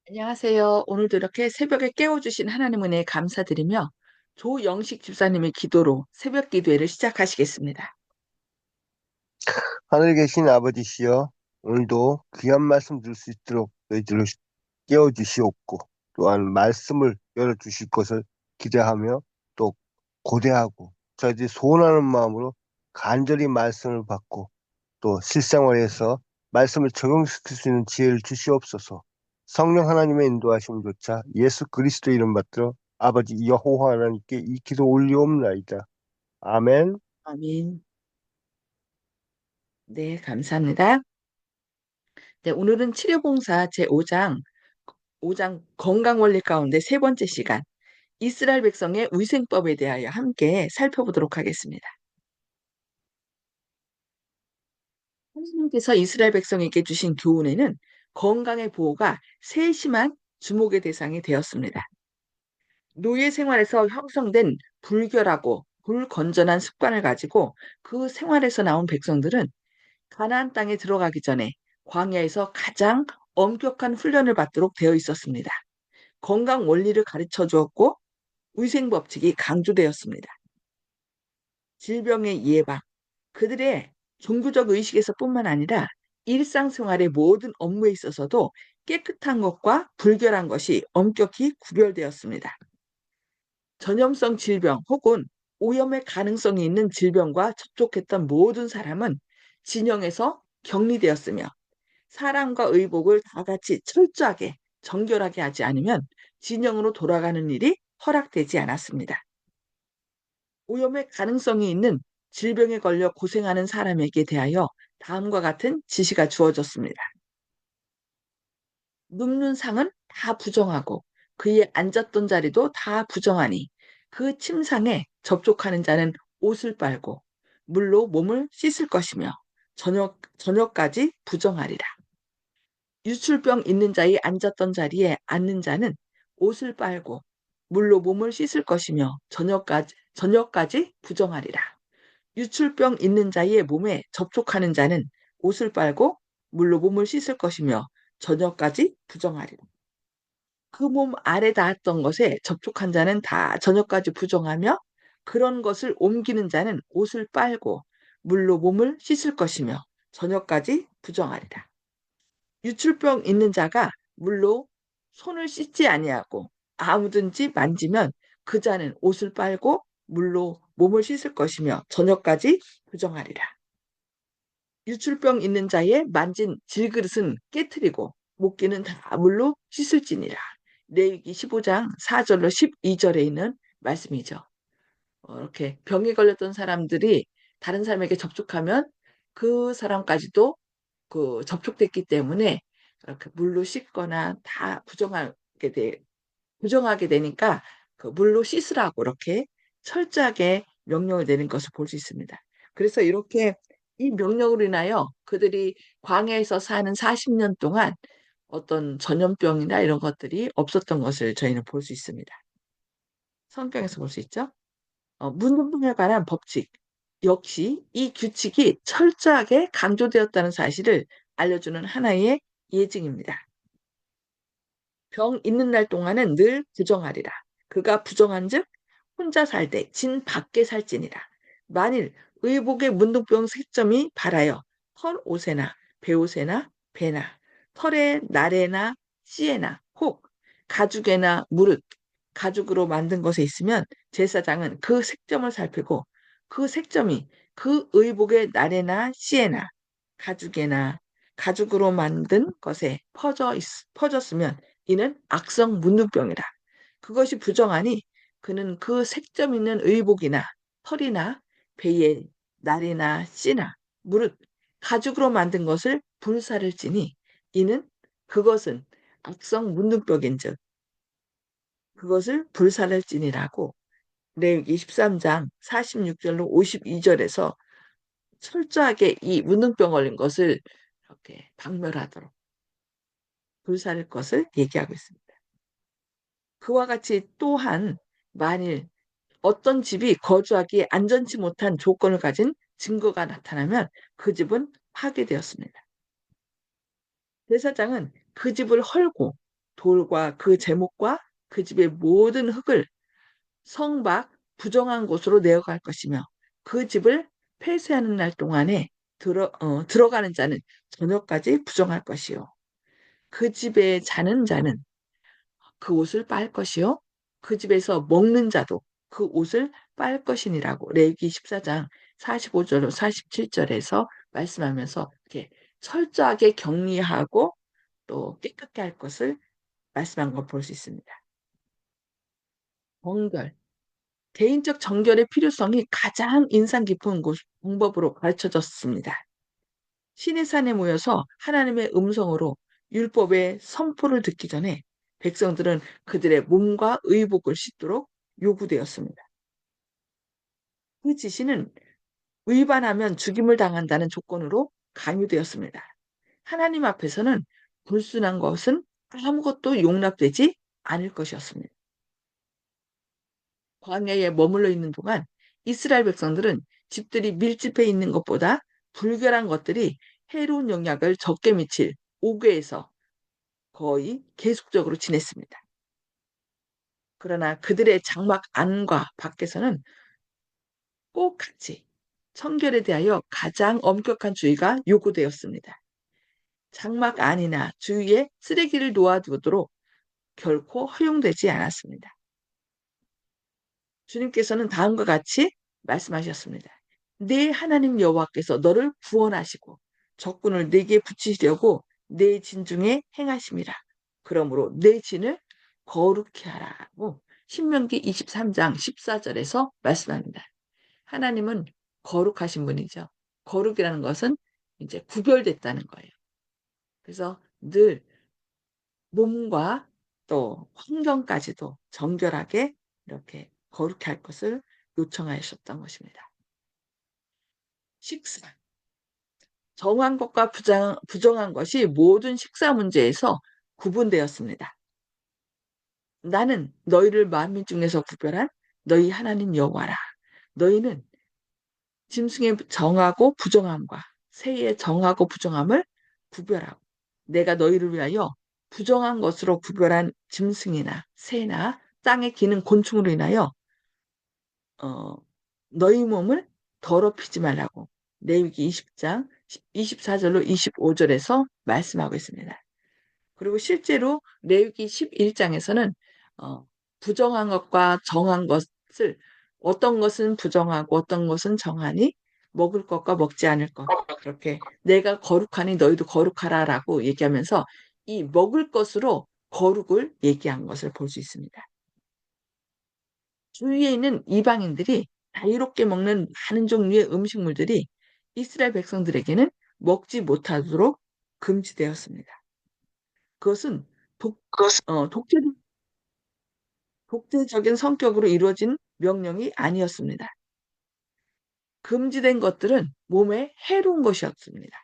안녕하세요. 오늘도 이렇게 새벽에 깨워주신 하나님 은혜에 감사드리며 조영식 집사님의 기도로 새벽 기도회를 시작하시겠습니다. 하늘에 계신 아버지시여, 오늘도 귀한 말씀 들을 수 있도록 너희들을 깨워주시옵고, 또한 말씀을 열어주실 것을 기대하며 또 고대하고, 저희들이 소원하는 마음으로 간절히 말씀을 받고, 또 실생활에서 말씀을 적용시킬 수 있는 지혜를 주시옵소서. 성령 하나님의 인도하심조차 예수 그리스도 이름 받들어 아버지 여호와 하나님께 이 기도 올리옵나이다. 아멘. 아멘. 네, 감사합니다. 네, 오늘은 치료봉사 제5장 건강원리 가운데 세 번째 시간 이스라엘 백성의 위생법에 대하여 함께 살펴보도록 하겠습니다. 하나님께서 이스라엘 백성에게 주신 교훈에는 건강의 보호가 세심한 주목의 대상이 되었습니다. 노예 생활에서 형성된 불결하고 불건전한 습관을 가지고 그 생활에서 나온 백성들은 가나안 땅에 들어가기 전에 광야에서 가장 엄격한 훈련을 받도록 되어 있었습니다. 건강 원리를 가르쳐 주었고 위생 법칙이 강조되었습니다. 질병의 예방, 그들의 종교적 의식에서뿐만 아니라 일상생활의 모든 업무에 있어서도 깨끗한 것과 불결한 것이 엄격히 구별되었습니다. 전염성 질병 혹은 오염의 가능성이 있는 질병과 접촉했던 모든 사람은 진영에서 격리되었으며 사랑과 의복을 다 같이 철저하게 정결하게 하지 않으면 진영으로 돌아가는 일이 허락되지 않았습니다. 오염의 가능성이 있는 질병에 걸려 고생하는 사람에게 대하여 다음과 같은 지시가 주어졌습니다. 눕는 상은 다 부정하고 그의 앉았던 자리도 다 부정하니 그 침상에 접촉하는 자는 옷을 빨고 물로 몸을 씻을 것이며 저녁까지 부정하리라. 유출병 있는 자의 앉았던 자리에 앉는 자는 옷을 빨고 물로 몸을 씻을 것이며 저녁까지 부정하리라. 유출병 있는 자의 몸에 접촉하는 자는 옷을 빨고 물로 몸을 씻을 것이며 저녁까지 부정하리라. 그 몸 아래 닿았던 것에 접촉한 자는 다 저녁까지 부정하며 그런 것을 옮기는 자는 옷을 빨고 물로 몸을 씻을 것이며 저녁까지 부정하리라. 유출병 있는 자가 물로 손을 씻지 아니하고 아무든지 만지면 그 자는 옷을 빨고 물로 몸을 씻을 것이며 저녁까지 부정하리라. 유출병 있는 자의 만진 질그릇은 깨뜨리고 목기는 다 물로 씻을지니라. 레위기 15장 4절로 12절에 있는 말씀이죠. 이렇게 병에 걸렸던 사람들이 다른 사람에게 접촉하면 그 사람까지도 접촉됐기 때문에 이렇게 물로 씻거나 다 부정하게 되니까 그 물로 씻으라고 이렇게 철저하게 명령을 내린 것을 볼 수 있습니다. 그래서 이렇게 이 명령으로 인하여 그들이 광야에서 사는 40년 동안 어떤 전염병이나 이런 것들이 없었던 것을 저희는 볼 수 있습니다. 성경에서 볼 수 있죠. 문둥병에 관한 법칙 역시 이 규칙이 철저하게 강조되었다는 사실을 알려주는 하나의 예증입니다. 병 있는 날 동안은 늘 부정하리라. 그가 부정한즉 혼자 살되 진 밖에 살지니라. 만일 의복의 문둥병 색점이 발하여 털 옷에나 배옷에나 배나 털의 날에나 씨에나 혹 가죽에나 무릇 가죽으로 만든 것에 있으면 제사장은 그 색점을 살피고 그 색점이 그 의복의 날에나 씨에나 가죽에나 가죽으로 만든 것에 퍼졌으면 이는 악성 문둥병이라. 그것이 부정하니 그는 그 색점 있는 의복이나 털이나 배의 날이나 씨나 무릇 가죽으로 만든 것을 불사를 지니 이는 그것은 악성 문둥병인즉 그것을 불사를 지니라고 레위기 13장 46절로 52절에서 철저하게 이 문둥병 걸린 것을 이렇게 박멸하도록 불사를 것을 얘기하고 있습니다. 그와 같이 또한 만일 어떤 집이 거주하기 안전치 못한 조건을 가진 증거가 나타나면 그 집은 파괴되었습니다. 제사장은 그 집을 헐고 돌과 그 제목과 그 집의 모든 흙을 성 밖 부정한 곳으로 내어갈 것이며 그 집을 폐쇄하는 날 동안에 들어가는 자는 저녁까지 부정할 것이요. 그 집에 자는 자는 그 옷을 빨 것이요. 그 집에서 먹는 자도 그 옷을 빨 것이니라고 레위기 14장 45절로 47절에서 말씀하면서 이렇게 철저하게 격리하고 또 깨끗게 할 것을 말씀한 걸 볼 수 있습니다. 정결. 개인적 정결의 필요성이 가장 인상 깊은 방법으로 가르쳐졌습니다. 신의 산에 모여서 하나님의 음성으로 율법의 선포를 듣기 전에 백성들은 그들의 몸과 의복을 씻도록 요구되었습니다. 그 지시는 위반하면 죽임을 당한다는 조건으로 강요되었습니다. 하나님 앞에서는 불순한 것은 아무것도 용납되지 않을 것이었습니다. 광야에 머물러 있는 동안 이스라엘 백성들은 집들이 밀집해 있는 것보다 불결한 것들이 해로운 영향을 적게 미칠 옥외에서 거의 계속적으로 지냈습니다. 그러나 그들의 장막 안과 밖에서는 꼭 같이 청결에 대하여 가장 엄격한 주의가 요구되었습니다. 장막 안이나 주위에 쓰레기를 놓아두도록 결코 허용되지 않았습니다. 주님께서는 다음과 같이 말씀하셨습니다. 네 하나님 여호와께서 너를 구원하시고 적군을 네게 붙이시려고 네 진중에 행하심이라. 그러므로 네 진을 거룩히 하라고 신명기 23장 14절에서 말씀합니다. 하나님은 거룩하신 분이죠. 거룩이라는 것은 이제 구별됐다는 거예요. 그래서 늘 몸과 또 환경까지도 정결하게 이렇게 거룩히 할 것을 요청하셨던 것입니다. 식사. 정한 것과 부정한 것이 모든 식사 문제에서 구분되었습니다. 나는 너희를 만민 중에서 구별한 너희 하나님 여호와라. 너희는 짐승의 정하고 부정함과 새의 정하고 부정함을 구별하고 내가 너희를 위하여 부정한 것으로 구별한 짐승이나 새나 땅에 기는 곤충으로 인하여 어, 너희 몸을 더럽히지 말라고 레위기 20장 24절로 25절에서 말씀하고 있습니다. 그리고 실제로 레위기 11장에서는 어, 부정한 것과 정한 것을 어떤 것은 부정하고 어떤 것은 정하니 먹을 것과 먹지 않을 것 그렇게 내가 거룩하니 너희도 거룩하라라고 얘기하면서 이 먹을 것으로 거룩을 얘기한 것을 볼 수 있습니다. 주위에 있는 이방인들이 자유롭게 먹는 많은 종류의 음식물들이 이스라엘 백성들에게는 먹지 못하도록 금지되었습니다. 그것은 독재, 독재적인 성격으로 이루어진 명령이 아니었습니다. 금지된 것들은 몸에 해로운 것이었습니다.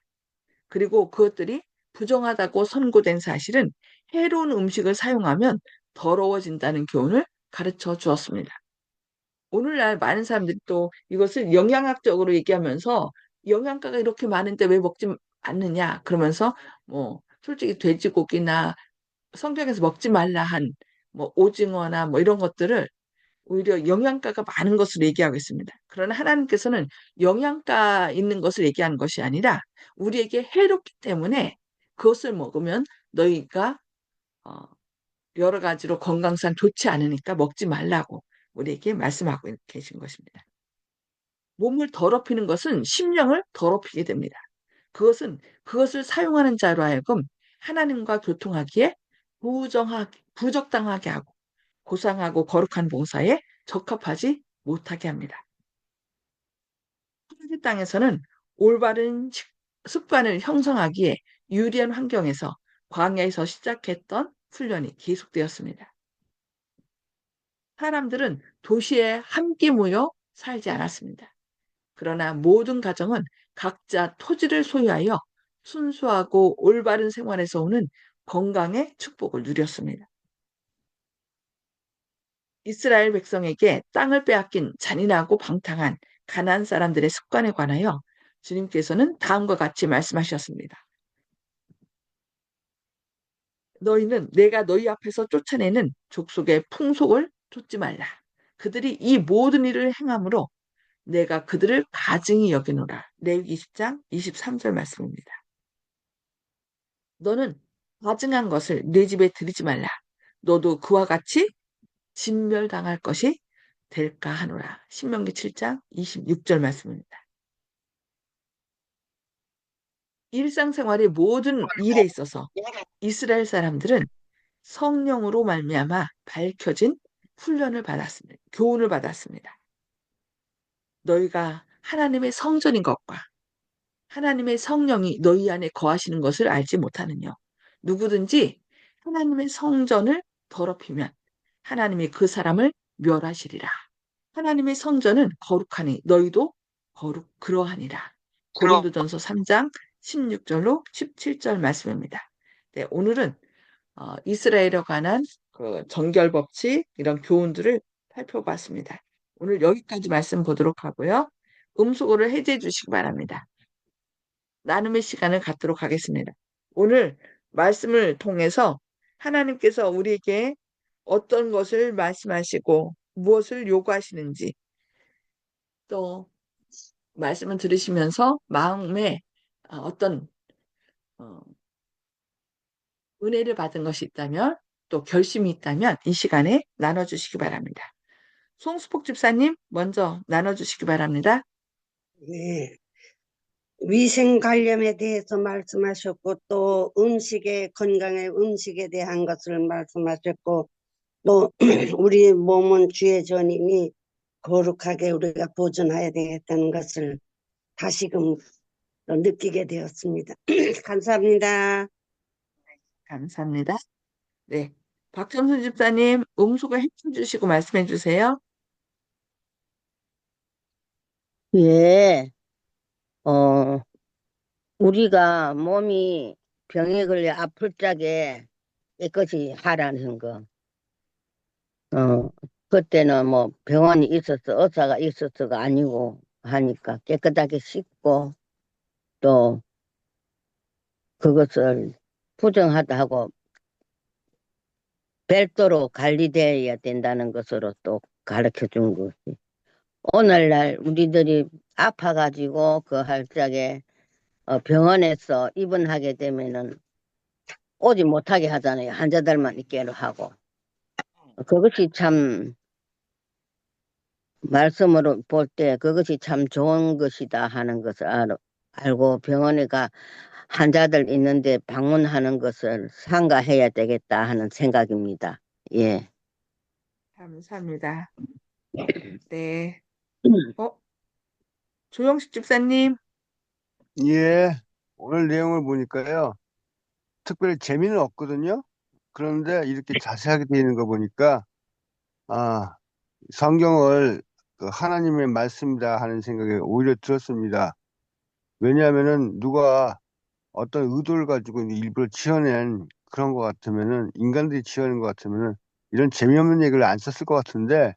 그리고 그것들이 부정하다고 선고된 사실은 해로운 음식을 사용하면 더러워진다는 교훈을 가르쳐 주었습니다. 오늘날 많은 사람들이 또 이것을 영양학적으로 얘기하면서 영양가가 이렇게 많은데 왜 먹지 않느냐 그러면서 뭐 솔직히 돼지고기나 성경에서 먹지 말라 한 뭐 오징어나 뭐 이런 것들을 오히려 영양가가 많은 것으로 얘기하고 있습니다. 그러나 하나님께서는 영양가 있는 것을 얘기하는 것이 아니라 우리에게 해롭기 때문에 그것을 먹으면 너희가 어, 여러 가지로 건강상 좋지 않으니까 먹지 말라고 우리에게 말씀하고 계신 것입니다. 몸을 더럽히는 것은 심령을 더럽히게 됩니다. 그것을 사용하는 자로 하여금 하나님과 교통하기에 부적당하게 하고 고상하고 거룩한 봉사에 적합하지 못하게 합니다. 하나님 땅에서는 올바른 습관을 형성하기에 유리한 환경에서 광야에서 시작했던 훈련이 계속되었습니다. 사람들은 도시에 함께 모여 살지 않았습니다. 그러나 모든 가정은 각자 토지를 소유하여 순수하고 올바른 생활에서 오는 건강의 축복을 누렸습니다. 이스라엘 백성에게 땅을 빼앗긴 잔인하고 방탕한 가나안 사람들의 습관에 관하여 주님께서는 다음과 같이 말씀하셨습니다. 너희는 내가 너희 앞에서 쫓아내는 족속의 풍속을 좇지 말라. 그들이 이 모든 일을 행함으로 내가 그들을 가증히 여기노라. 레위기 20장 23절 말씀입니다. 너는 가증한 것을 내 집에 들이지 말라. 너도 그와 같이 진멸당할 것이 될까 하노라. 신명기 7장 26절 말씀입니다. 일상생활의 모든 일에 있어서 이스라엘 사람들은 성령으로 말미암아 밝혀진 훈련을 받았습니다. 교훈을 받았습니다. 너희가 하나님의 성전인 것과 하나님의 성령이 너희 안에 거하시는 것을 알지 못하느냐. 누구든지 하나님의 성전을 더럽히면 하나님이 그 사람을 멸하시리라. 하나님의 성전은 거룩하니 너희도 거룩 그러하니라. 고린도전서 3장 16절로 17절 말씀입니다. 네, 오늘은 이스라엘에 관한 그 정결 법칙 이런 교훈들을 살펴봤습니다. 오늘 여기까지 말씀 보도록 하고요. 음수고를 해제해 주시기 바랍니다. 나눔의 시간을 갖도록 하겠습니다. 오늘 말씀을 통해서 하나님께서 우리에게 어떤 것을 말씀하시고 무엇을 요구하시는지 또 말씀을 들으시면서 마음에 어떤 어, 은혜를 받은 것이 있다면 또 결심이 있다면 이 시간에 나눠주시기 바랍니다. 송수복 집사님 먼저 나눠주시기 바랍니다. 네. 위생 관념에 대해서 말씀하셨고 또 음식의 건강의 음식에 대한 것을 말씀하셨고 또 우리 몸은 주의 전이니 거룩하게 우리가 보존해야 되겠다는 것을 다시금 느끼게 되었습니다. 감사합니다. 감사합니다. 네. 박정순 집사님 음소거 해쳐 주시고 말씀해 주세요. 예, 어, 우리가 몸이 병에 걸려 아플 적에 깨끗이 하라는 거. 그때는 뭐 병원이 있어서 의사가 있어서가 아니고 하니까 깨끗하게 씻고 또 그것을 부정하다 하고 별도로 관리되어야 된다는 것으로 또 가르쳐 준 것이. 오늘날 우리들이 아파가지고 그 할 적에 병원에서 입원하게 되면은 오지 못하게 하잖아요. 환자들만 있게로 하고. 그것이 참, 말씀으로 볼 때 그것이 참 좋은 것이다 하는 것을 알고 병원에 가 환자들 있는데 방문하는 것을 삼가해야 되겠다 하는 생각입니다. 예. 감사합니다. 네. 어, 조영식 집사님. 예, 오늘 내용을 보니까요. 특별히 재미는 없거든요. 그런데 이렇게 자세하게 되어 있는 거 보니까, 아, 성경을 그 하나님의 말씀이다 하는 생각이 오히려 들었습니다. 왜냐하면은 누가 어떤 의도를 가지고 일부러 지어낸 그런 것 같으면은, 인간들이 지어낸 것 같으면은, 이런 재미없는 얘기를 안 썼을 것 같은데,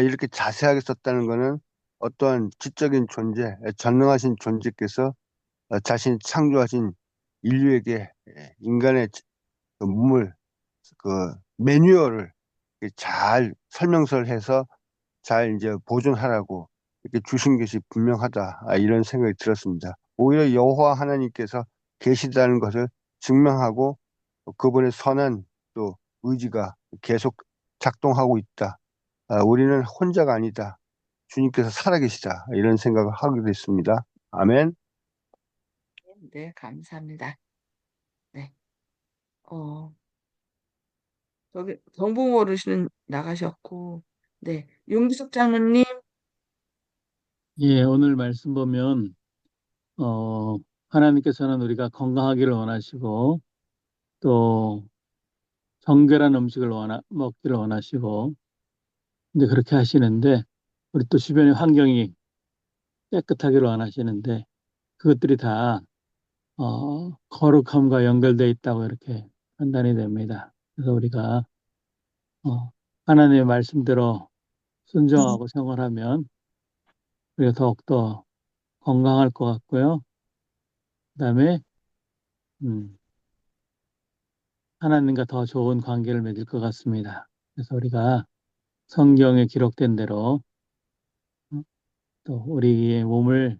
이렇게 자세하게 썼다는 거는 어떠한 지적인 존재, 전능하신 존재께서 자신이 창조하신 인류에게 인간의 그 몸을, 그 매뉴얼을 잘 설명서를 해서 잘 이제 보존하라고 이렇게 주신 것이 분명하다. 이런 생각이 들었습니다. 오히려 여호와 하나님께서 계시다는 것을 증명하고 그분의 선한 또 의지가 계속 작동하고 있다. 우리는 혼자가 아니다. 주님께서 살아계시다. 이런 생각을 하게 됐습니다. 아멘. 네, 감사합니다. 네. 어, 저기 정봉 어르신은 나가셨고, 네. 윤기숙 장로님. 예, 오늘 말씀 보면, 어, 하나님께서는 우리가 건강하기를 원하시고, 또 정결한 음식을 먹기를 원하시고, 이제 그렇게 하시는데, 우리 또 주변의 환경이 깨끗하기를 원하시는데, 그것들이 다, 거룩함과 연결되어 있다고 이렇게 판단이 됩니다. 그래서 우리가, 어, 하나님의 말씀대로 순종하고 생활하면, 우리가 더욱더 건강할 것 같고요. 그 다음에, 음, 하나님과 더 좋은 관계를 맺을 것 같습니다. 그래서 우리가 성경에 기록된 대로 또 우리의 몸을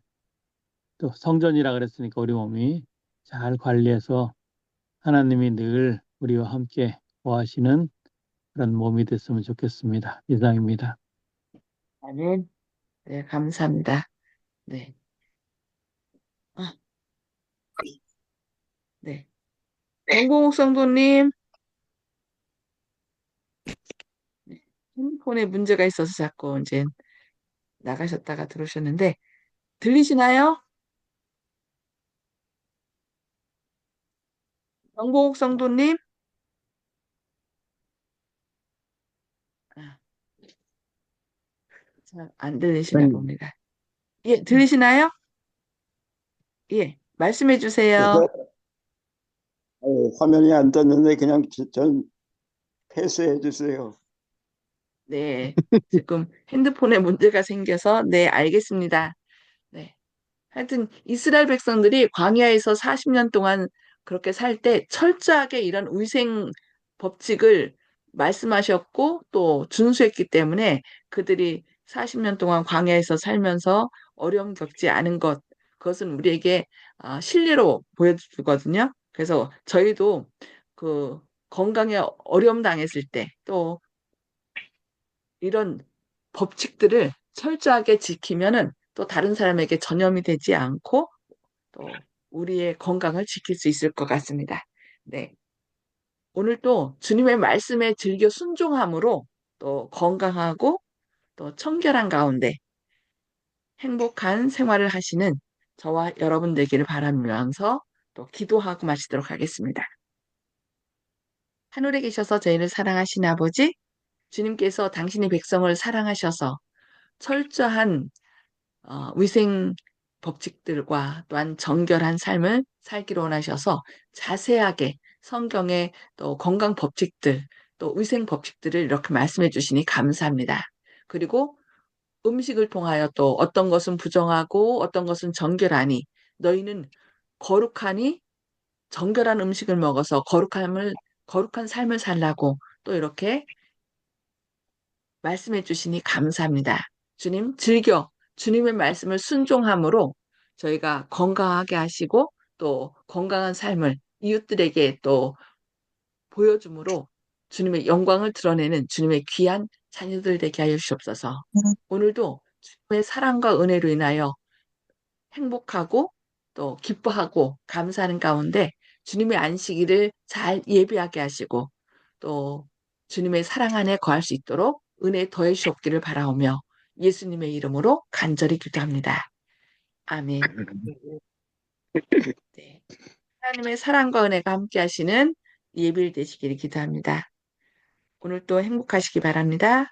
또 성전이라 그랬으니까 우리 몸이 잘 관리해서 하나님이 늘 우리와 함께 거하시는 그런 몸이 됐으면 좋겠습니다. 이상입니다. 아멘. 네, 감사합니다. 네. 아, 네. 정봉욱 성도님, 네. 핸드폰에 문제가 있어서 자꾸 이제 나가셨다가 들어오셨는데, 들리시나요? 정봉욱 성도님? 아, 잘 안 들리시나 음, 봅니다. 예, 들리시나요? 예, 말씀해 주세요. 제가 화면이 안 떴는데 그냥 전 패스해 주세요. 네, 지금 핸드폰에 문제가 생겨서, 네, 알겠습니다. 네. 하여튼 이스라엘 백성들이 광야에서 40년 동안 그렇게 살 때 철저하게 이런 위생 법칙을 말씀하셨고 또 준수했기 때문에 그들이 40년 동안 광야에서 살면서 어려움 겪지 않은 것, 그것은 우리에게 신뢰로 보여주거든요. 그래서 저희도 그 건강에 어려움 당했을 때 또 이런 법칙들을 철저하게 지키면은 또 다른 사람에게 전염이 되지 않고 또 우리의 건강을 지킬 수 있을 것 같습니다. 네. 오늘 또 주님의 말씀에 즐겨 순종함으로 또 건강하고 또 청결한 가운데 행복한 생활을 하시는 저와 여러분 되기를 바라면서 또 기도하고 마치도록 하겠습니다. 하늘에 계셔서 저희를 사랑하신 아버지, 주님께서 당신의 백성을 사랑하셔서 철저한 위생 법칙들과 또한 정결한 삶을 살기로 원하셔서 자세하게 성경의 또 건강 법칙들, 또 위생 법칙들을 이렇게 말씀해 주시니 감사합니다. 그리고 음식을 통하여 또 어떤 것은 부정하고 어떤 것은 정결하니 너희는 거룩하니 정결한 음식을 먹어서 거룩한 삶을 살라고 또 이렇게 말씀해 주시니 감사합니다. 주님, 주님의 말씀을 순종함으로 저희가 건강하게 하시고 또 건강한 삶을 이웃들에게 또 보여줌으로 주님의 영광을 드러내는 주님의 귀한 자녀들 되게 하여 주시옵소서. 오늘도 주님의 사랑과 은혜로 인하여 행복하고 또 기뻐하고 감사하는 가운데 주님의 안식일을 잘 예비하게 하시고 또 주님의 사랑 안에 거할 수 있도록 은혜 더해 주옵기를 바라오며 예수님의 이름으로 간절히 기도합니다. 아멘. 네. 하나님의 사랑과 은혜가 함께 하시는 예bil 되시기를 기도합니다. 오늘 또 행복하시기 바랍니다.